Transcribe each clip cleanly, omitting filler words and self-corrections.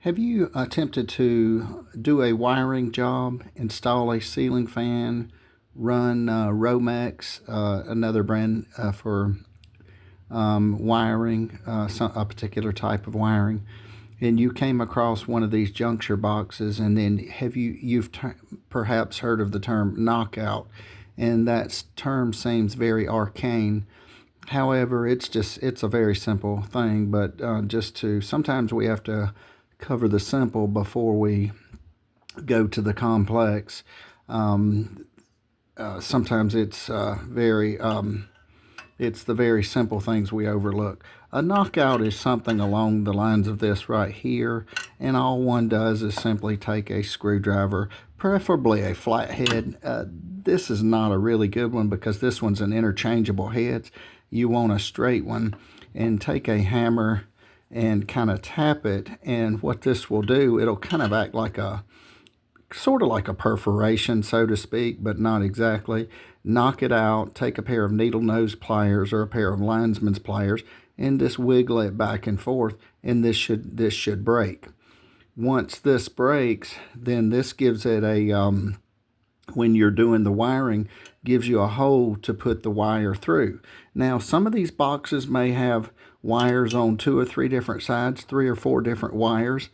Have you attempted to do a wiring job, install a ceiling fan, run Romex, another brand for wiring, a particular type of wiring, and you came across one of these juncture boxes, and then you've perhaps heard of the term knockout, and that term seems very arcane. However, it's a very simple thing, but sometimes we have to cover the simple before we go to the complex. Sometimes it's the very simple things we overlook. A knockout is something along the lines of this right here, and all one does is simply take a screwdriver, preferably a flathead. This is not a really good one because this one's an interchangeable head. You want a straight one, and take a hammer and kind of tap it, and what this will do, it'll kind of act like a sort of like a perforation, so to speak, but not exactly. Knock it out, take a pair of needle nose pliers or a pair of linesman's pliers, and just wiggle it back and forth, and this should break. Once this breaks, then this gives it a when you're doing the wiring, gives you a hole to put the wire through. Now, some of these boxes may have wires on 2 or 3 different sides, 3 or 4 different wires,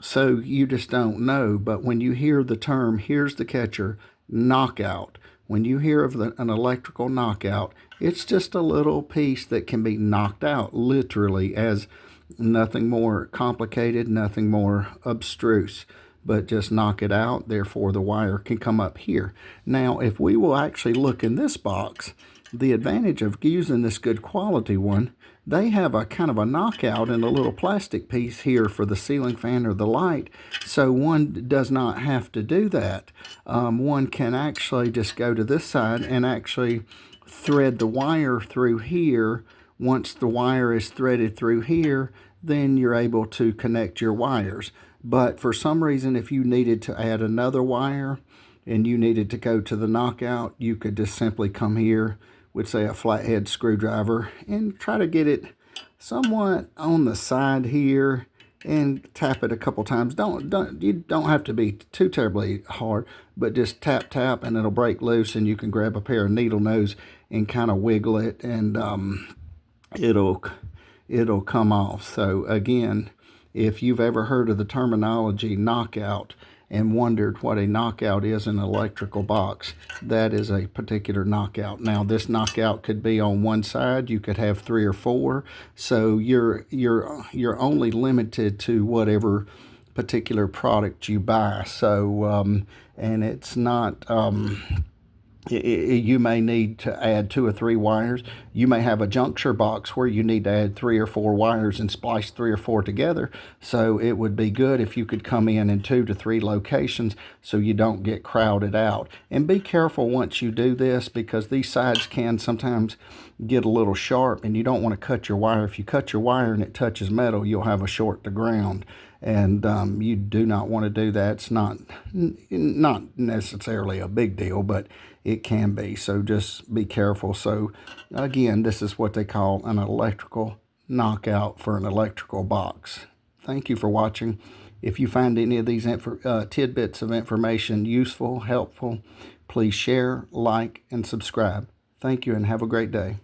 so you just don't know. But when you hear the term, here's the catcher, knockout. When you hear of an electrical knockout, it's just a little piece that can be knocked out, literally, as nothing more complicated, nothing more abstruse, but just knock it out. Therefore, the wire can come up here. Now, if we will actually look in this box, the advantage of using this good quality one, they have a kind of a knockout in a little plastic piece here for the ceiling fan or the light, so one does not have to do that. One can actually just go to this side and actually thread the wire through here. Once the wire is threaded through here, then you're able to connect your wires. But for some reason, if you needed to add another wire and you needed to go to the knockout, you could just simply come here with, say, a flathead screwdriver and try to get it somewhat on the side here and tap it a couple times. You don't have to be too terribly hard, but just tap and it'll break loose, and you can grab a pair of needle nose and kind of wiggle it, and it'll come off. So again, if you've ever heard of the terminology knockout and wondered what a knockout is in an electrical box, that is a particular knockout. Now, this knockout could be on one side. You could have 3 or 4. So you're only limited to whatever particular product you buy. So and it's not. You may need to add 2 or 3 wires. You may have a juncture box where you need to add 3 or 4 wires and splice 3 or 4 together. So it would be good if you could come in 2 to 3 locations so you don't get crowded out. And be careful once you do this, because these sides can sometimes get a little sharp, and you don't want to cut your wire. If you cut your wire and it touches metal, you'll have a short to ground. And you do not want to do that. It's not necessarily a big deal, but it can be. So just be careful. So again, this is what they call an electrical knockout for an electrical box. Thank you for watching. If you find any of these tidbits of information useful, helpful, please share, like, and subscribe. Thank you, and have a great day.